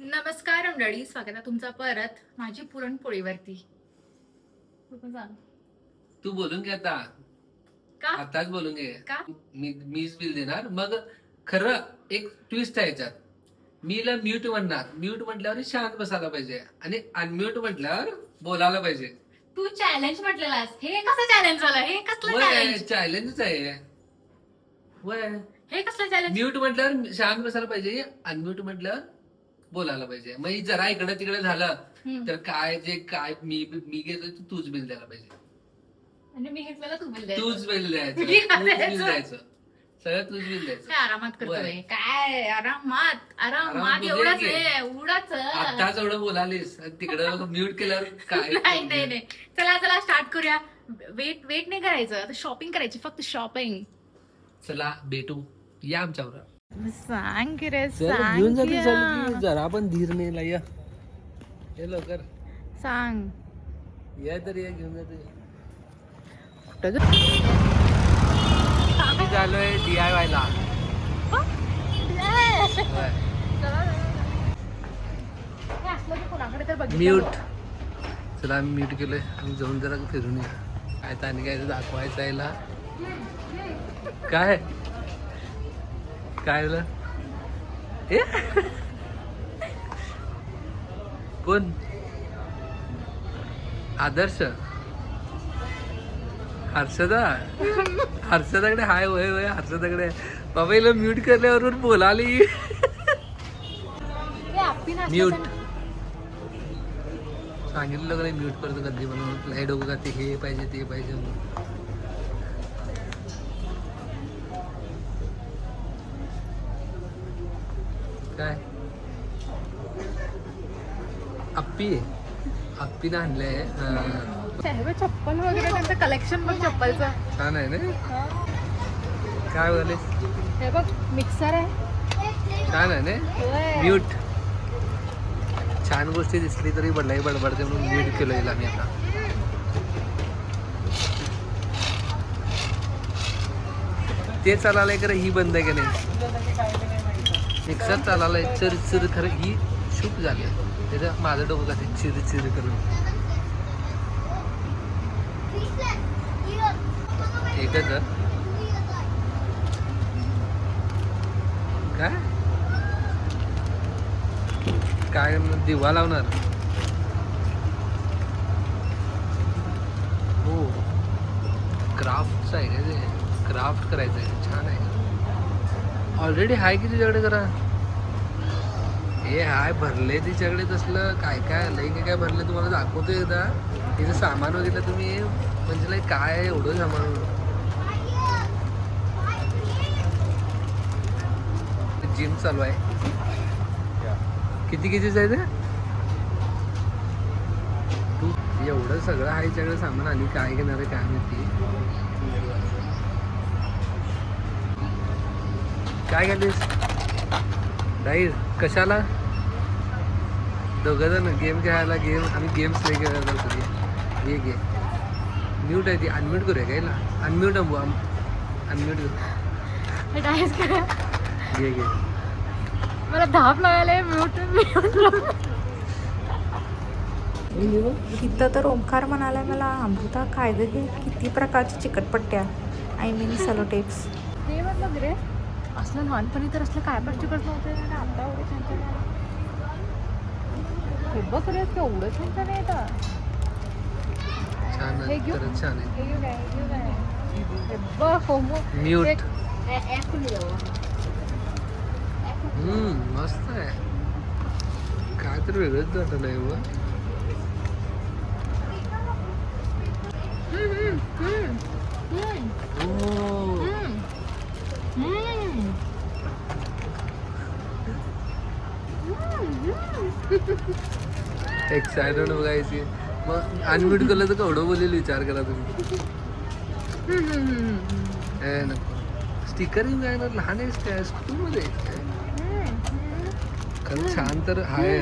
नमस्कार मंडळी, स्वागत आहे तुमचं परत माझी पुरणपोळीवरती. तू पण सांग. तू बोलून घे आता. का आताच बोलून घे. का मीच बिल देणार. मग खरं एक ट्विस्ट आहे याच्यात. मीला म्यूट म्हणणार. म्यूट म्हटल्यावर शांत बसायला पाहिजे आणि अनम्यूट म्हटल्यावर बोलायला पाहिजे. तू चॅलेंज म्हटलेलास, हे कसं चॅलेंज झालं? हे कसलं चॅलेंज? चॅलेंजच आहे. वय हे कसलं चॅलेंज? म्यूट म्हटल्यावर शांत बसायला पाहिजे, अनम्यूट म्हटल्यावर बोलायला पाहिजे. मग जरा इकडे तिकडे झालं तर काय मी घेतो तूच बिल द्यायला पाहिजे. म्हणजे मी घेतलेलं तू बिल तूच बिल द्यायचं. मी का तूच बिल द्यायचं? द्यायचं. सगळं तूच बिल द्यायचं. काय आरामात करतोय? वय. काय आरामात आरामात एवढंच बुद्धी आहे आहे, एवढंच. आताच एवढं बोलालीस तिकडं म्यूट केल्यावर काय नाही. चला स्टार्ट करूया. वेट नाही करायचं, आता शॉपिंग करायची, फक्त शॉपिंग. चला भेटू या आमच्यावर. सांग की रे, घेऊन जाते जरा पण धीर नाही लाया. हे लवकर सांग. या तर या घेऊन जाते. कुठं आम्ही चाललोय DIY ला. म्यूट. चला आम्ही म्यूट केलोय. आम्ही जाऊन जरा फिरून या. काय तर आणि काय दाखवायचं आहे याला. काय काय झालं? कोण? आदर्श? हर्षदाकडे हाय. वय हर्षदाकडे बाबा हिला म्यूट करल्यावर बोलाली. म्यूट सांगितलं का नाही म्यूट करतो कधी म्हणून. लाईट डोकं का ते हे पाहिजे ते पाहिजे म्हणून. काय अप्पीनं आणलंय. चप्पल वगैरे त्यांचं कलेक्शन बघ चप्पलचं. छान आहे ना. काय बोलायस? हे बघ मिक्सर आहे. छान आहे ना. म्यूट. छान गोष्टी दिसली तरी बडबडते म्हणून म्यूट केलं हिला मी आता. ते चालायला खरं ही बंद आहे का नाही. मिक्सर चालायला चिर खरं ही शूट झाली. त्याचं माझं डोकं का ते चिर करून एकच काय दिवा लावणार. हो क्राफ्टचं आहे का ते. क्राफ्ट करायचं आहे. छान आहे. ऑलरेडी आहे की तुझ्याकडे जरा. हे हाय भरले तिच्याकडे. तसलं काय काय भरले तुम्हाला दाखवतो एकदा. तिचं सामान वगैरे तुम्ही म्हणजे काय एवढं सामान. जिम चालू आहे. कितीच आहे ते. तू एवढं सगळं आहे त्याच्याकडे सामान आली काय घेणार आहे काय माहिती. काय घालीस नाही कशाला. दोघं जण गेम खेळायला. आम्ही गेम्स नाही खेळायला कधी. हे घे म्यूट आहे ती. अनम्यूट करूया का याला. अनम्यूट अनम्यूट घे. मला धाप लागायला म्यूट. इथं तर ओंकार म्हणाला मला, अमृता काय ग हे किती प्रकारची चिकटपट्ट्या, आय मीन सेलो टेप्स. ते म्हटलं रे, असलं लहानपणी तर असलं काय पण चिकट नव्हते. आता एवढे छान छान आहे. हे बघ रे केवढं छान छान आहे आता. छान आहे. खरंच छान आहे. हे बघ होमो म्यूट. मस्त आहे. काय तर वेगळंच झालं नाही व. एक्सायटेड बघायची. मग अनम्यूट केलं तर केवढं बोलेल विचार करा तुम्ही. नको स्टिकर येऊन जाणार. लहान आहेस काय स्कूलमध्ये खरं छान तर हाय.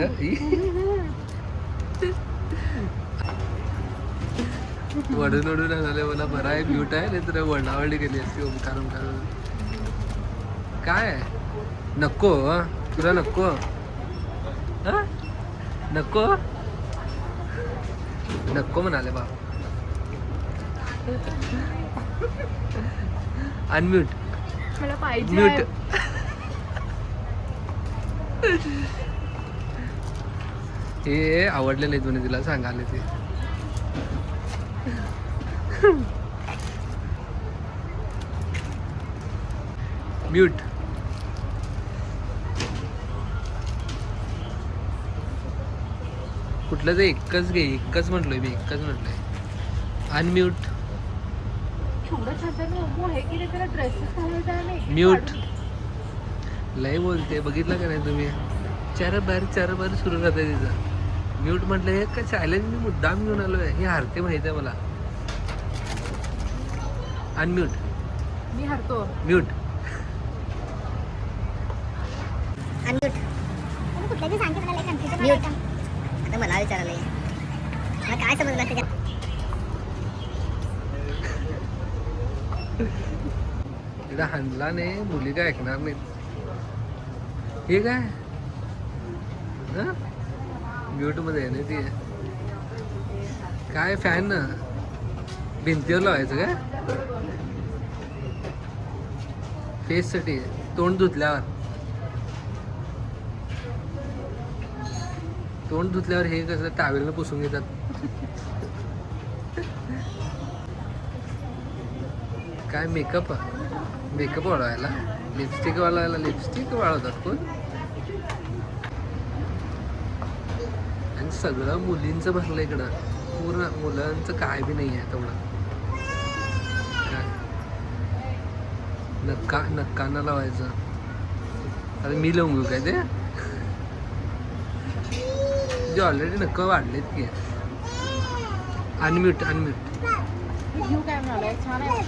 वडून आले मला. बरं आहे म्यूट आहे नाही तर वळणावळणी केली असती. ओंकार काय नको तुला नको. हा? नको नको म्हणाले बाबा. अनम्यूट मला पाहिजे म्यूट. हे आवडले नाही तुम्ही तिला सांगाले ते. म्यूट. कुठलं ते एकच घे. एकच म्हटलोय मी. एकच म्हटलोय. अनम्यूट. एवढं छान छान हे केले त्याला ड्रेसेस घालायचा म्यूट. लय बोलते बघितलं का नाही तुम्ही. चरबर सुरू राहते तिचं. म्यूट म्हटलं हे काय चॅलेंज मी मुद्दाम घेऊन आलोय. हे हारते माहिती आहे मला. अनम्यूट. मी हरतो. म्यूट. आता मला विचारायला मला काय समजलं त्याच्यात. तिला हाणला नाही. मुली काय ऐकणार नाहीत. हे काय म्यूट मध्ये आहे ना ती. काय फॅन ना भिंतीवर लावायचं काय. फेस साठी तोंड धुतल्यावर. तोंड धुतल्यावर हे कसं टावेलनं पुसून घेतात. काय मेकअप वाढवायला. लिपस्टिक वाढवायला. लिपस्टिक वाढवतात कोण. आणि सगळं मुलींचं भरलं इकडं. पूर्ण मुलांचं काय बी नाही आहे तेवढं. नक्कांना लावायचं. आता मी लावून घेऊ काय ते. जे ऑलरेडी नक्क वाढलेत की. अनम्यूट. घेऊ काय म्हणाला छान आहे.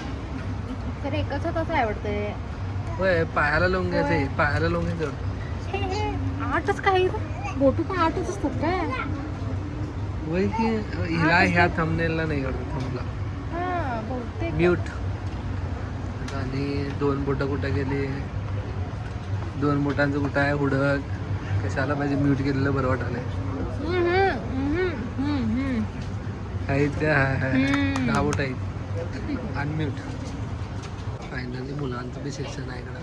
तर एकच होताच आवडतंय. होय पायाला लावून घ्यायचं. पायाला लावून घ्यायचं. आठच काही गोटू पण आठच असतात काय. वय की हिला ह्या थंबनेलला नाही आवडत. थंबला हा बहुतेक. म्यूट. आणि 2 बोटं कुठं गेली. 2 बोटांचं कुठं आहे हुडक. कशाला पाहिजे म्यूट केलेलं बरं वाटायला. आहेत त्या 10 बोट आहेत. अनम्यूट. फायनली मुलांचं बी सेक्शन आहे इकडं.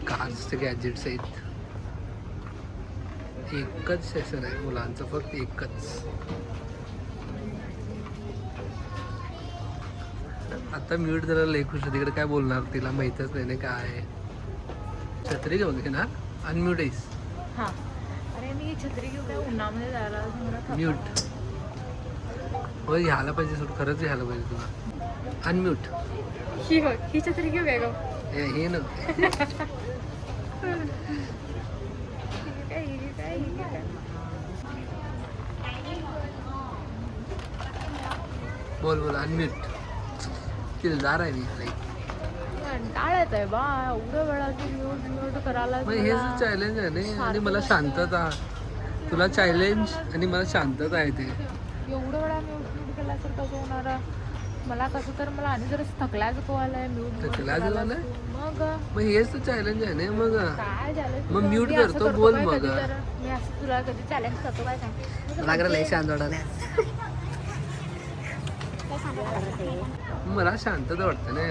कार्सचे गॅजेट्स आहेत. एकच सेक्शन आहे मुलांचं. फक्त एकच. आता म्यूट जरा लय खुश तिकडे काय बोलणार. तिला माहीतच नाही ना काय आहे. छत्री घेऊन घेणार. अनम्यूट आहेस. हा अरे मी छत्री घेऊ काय उन्हामध्ये जायला. म्यूट. हो घ्यायला पाहिजे सोड. खरंच घ्यायला पाहिजे तुला. अनम्यूट. ही छत्री घेऊ काय ग. हे न बोल. अनम्यूट. किलदार आहे मी. कंटाळत आहे बा एवढं वेळाची म्यूट करायला. मग हेच चॅलेंज आहे ना. आणि मला शांतता. तुला चॅलेंज आणि मला शांतता आहे ते. एवढं वेळा म्यूट केला तर कसं होणार. मला कसं तर मला आणि जर थकल्याच कोवालाय म्यूट. थकल्याच कोवालाय? मग हेच तर चॅलेंज आहे ना. मग काय झालं. मग म्यूट करतो. बोल मग. मी असं तुला कधी चॅलेंज करतो काय सांग. लागलं लय शांत वाटायला. मला शांतता वाटतं ना.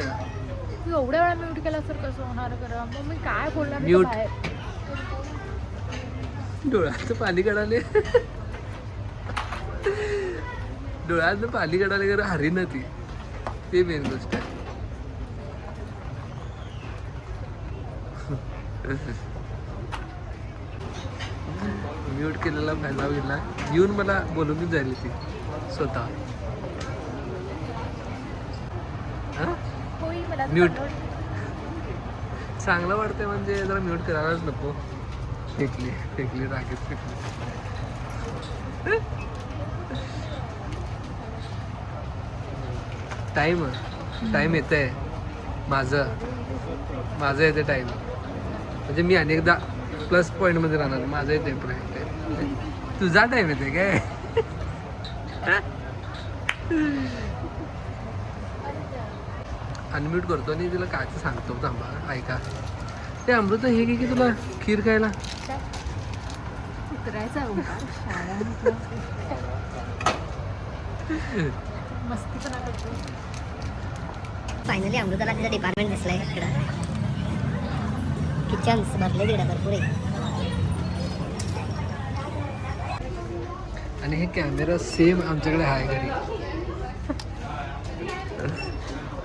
तू एवढ्या वेळा म्यूट केला तर कसं होणार खरं. मग मी काय बोलणार. म्यूट. डोळ्याचं पाणी काढाले. डोळ्यातनं पाणी काढाले खरं हरी ना ती. ते मेन गोष्ट आहे. म्यूट केलेला फायदा घेतला. येऊन मला बोलून जायला ती स्वतः. म्यूट. चांगलं वाटतंय म्हणजे जरा म्यूट करायलाच नको. फेकली रागेत फेकली. टाइम येत आहे. माझं येते टाइम. म्हणजे मी अनेकदा प्लस पॉईंट मध्ये राहणार. माझं येते टाइम. तुझा टाइम येते काय. अनम्यूट करतो आणि तिला काय तर सांगतो. थांबा ऐका. ते अमृता हे की तुला खीर खायला. उतरायचं आहे ओंकार शाळा म्हटलं. मस्ती पण करतो. फायनली अमृताला तिचं डिपार्टमेंट दिसलंय इकडं. किचन्स भरले तिकडे भरपूर आहे. आणि हे कॅमेरा सेम आमच्याकडे आहे घरी.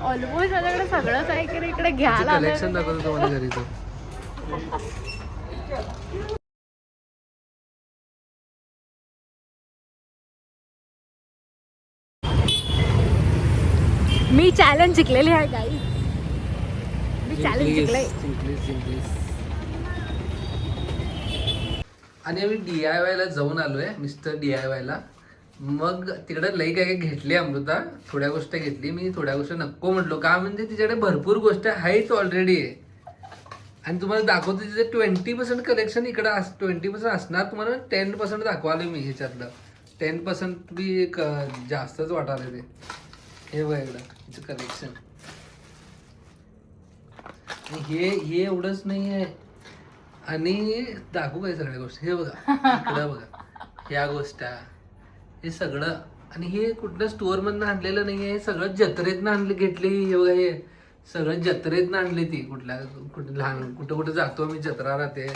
ऑलमोस्ट माझ्याकडे सगळंच आहे की इकडे घ्यायला आलोय. कलेक्शन दाखवतो तुम्हाला घरीचं. मी चॅलेंज जिंकलेली आहे गाई. मी चॅलेंज जिंकले. जिंकलीस. आणि आम्ही DIY ला जाऊन आलोय, मिस्टर DIY ला. मग तिकडे लई काय घेतली अमृता. थोड्या गोष्टी घेतली, मी थोड्या गोष्टी नको म्हटलो. का म्हणजे तिच्याकडे भरपूर गोष्टी आहेत ऑलरेडी. आणि तुम्हाला दाखवतो तिचं 20% कलेक्शन इकडं 20% असणार. तुम्हाला 10% दाखवाले मी ह्याच्यातलं. 10% बी जास्तच वाटायला ते. हे बघा इकडं तिचं कलेक्शन. हे एवढंच नाही आहे. आणि दाखवू काय सगळ्या गोष्टी. हे बघा इकडं बघा ह्या गोष्टी, हे सगळं. आणि हे कुठल्या स्टोअर मधनं आणलेलं नाही आहे, सगळं जत्रेतनं आणली घेतली. हे बघा हे सगळं जत्रेतनं आणली ती. कुठे लहान कुठं जातो मी, जत्रा राहते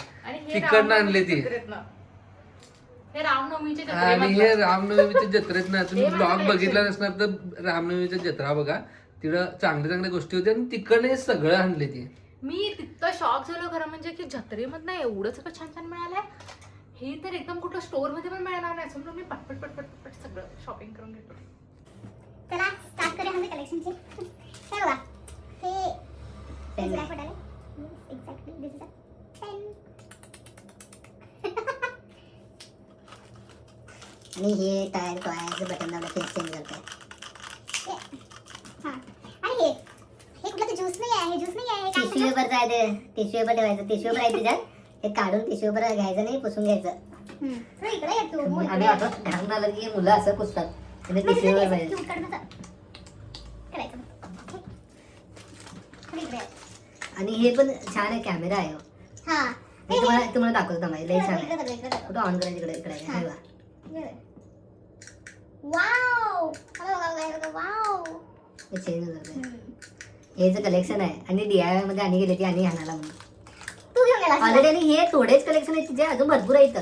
तिकडनं आणली ती. आणि हे रामनवमीच्या जत्रेतनं. तुम्ही ब्लॉग बघितला नसणार तर रामनवमीच्या जत्रा बघा, तिकडं चांगल्या गोष्टी होत्या. आणि तिकडनं हे सगळं आणले ती. मी तिथं शॉक झालो खरं म्हणजे की जत्रेमधनं एवढं सगळं छान छान मिळालंय. हे तर एकदम कुठं स्टोअर मध्ये पण मिळणार नाही. समजा मी पटपट सगळं शॉपिंग करून घेतो. चला स्टार्ट करूया म्हणजे कलेक्शनची. हे बघा हे पेन काय फटाले. Exactly this is a pen. आणि हे टायर टॉयचं बटन दाबलं की चेंज करते. हां आणि हे कुठलं तर ज्यूस नाही आहे. हे ज्यूस नाही आहे. टिश्यू पेपरचं आहे ते. टिश्यू पेपर ठेवायचं. टिश्यू पेपर आहे त्याच्यात. हे काढून टिश्यू पेपर घ्यायचं नाही, पुसून घ्यायचं. इकडे येतो. आणि आता घालून आलं की मुलं असं पुसतात. टिश्यू पेपर पाहिजे. आणि हे पण छान आहे, कॅमेरा आहे. हां तुम्हाला दाखवतो थांबा. लई छान आहे. कुठं ऑन करायचं इकडे आहे बघा. वाव वाव हे चेंज होतं. हे जे कलेक्शन आहे. आणि DIY मध्ये आणि गेले ती आणि आणायला म्हणून तू घेऊन गेला ऑलरेडी. आणि हे थोडेच कलेक्शन आहेत तिचे, अजून भरपूर आहेत.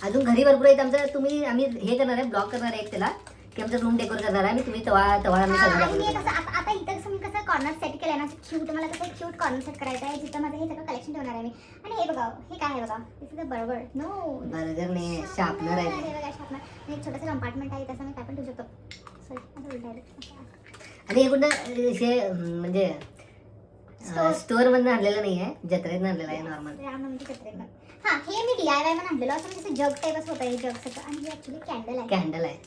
अजून घरी भरपूर आहेत आमचं. आम्ही हे करणार आहे, ब्लॉग करणार आहे त्याला, की आमचं रूम डेकोर करणार आहे. तुम्ही तवा आम्ही सगळं. आता इथं कसं मी कसं कॉर्नर सेट केलं ना, क्यूट. मला कसं क्यूट कॉर्नर सेट करायचं आहे जिथं माझं हे सगळं कलेक्शन ठेवणार आहे मी. आणि हे बघा हे काय आहे बघा. This is a burger. No burger नाही, शार्पनर आहे. हे बघा शार्पनर. एक छोटंसं कंपार्टमेंट आहे, तसं मी काय पण ठेवू शकतो. आणि हे कुठं हे म्हणजे स्टोअर मधनं आणलेलं नाही आहे, जत्रेतनं आणलेलं आहे नॉर्मल. जत्रेतनं. हां हे मी DIY मध्ये आणलेलं. असं म्हणजे जग टाईपच होतं हे जग सगळं. आणि हे ॲक्च्युली कॅन्डल आहे.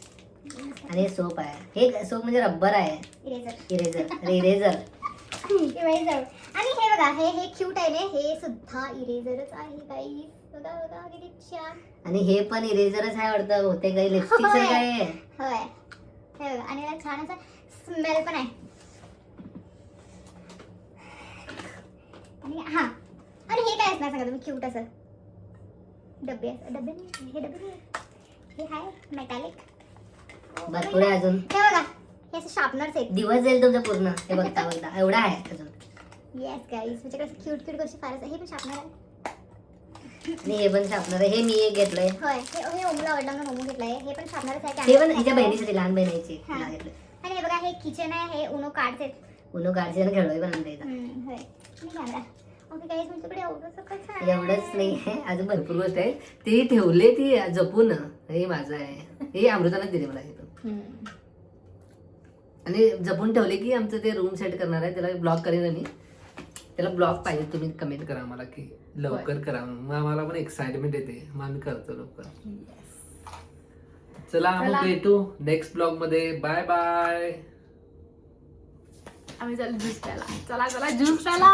आणि हे सोप आहे. हे सोप म्हणजे रबर आहे. इरेझर. आणि हे बघा हे क्यूट आहे ना. हे सुद्धा इरेझरच आहे काही. बघा किती छान. आणि हे पण इरेझरच आहे वाटतं. होते काही लिपस्टिक काय. होय हे बघा. आणि छान असा स्मेल पण आहे. आणि हां आणि हे काय असणार सांगा तुम्ही. क्यूट असं डबे नाही. हे डबे नाही. हे आहे मेटॅलिक. भरपूर आहे अजून. हे बघा हे असं शार्पनर्स आहेत. दिवस जाईल तुमचं पूर्ण हे बघता एवढा आहे अजून. येस गाईज माझ्याकडे क्यूट गोष्टी फारच आहे. हे पण शार्पनर आहे. आणि हे पण शार्पनर आहे. हे मी एक घेतलंय. होय हे ओमूला आवडलं म्हणून ओमू घेतलंय. हे पण शार्पनरच आहे. हे पण हिच्या बहिणीसाठी, लहान बहिणीची घेतलं. आणि हे बघा हे किचन आहे. हे उनो कार्ड्स आहेत. उनो कार्ड्स खेळलोय पण आणता येतं. होय मी कॅमेरा. ओके गाईज तुमच्याकडे एवढंच नाही आहे, अजून भरपूर गोष्ट आहे. ते ठेवले ती जपून. हे माझं आहे. हे अमृतालाच दिले मला इथून. आणि जपून ठेवले की आमचं ते रूम सेट करणार आहे. त्याला ब्लॉग करेन आणि त्याला ब्लॉग पाहिजे. तुम्ही कमेंट करा मला की लवकर करा. मग आम्हाला पण एक्साइटमेंट येते. मग आम्ही करतो लवकर. चला मग भेटू नेक्स्ट ब्लॉग मध्ये. Bye bye. आम्ही चला ज्यूस प्यायला. चला ज्यूस प्यायला.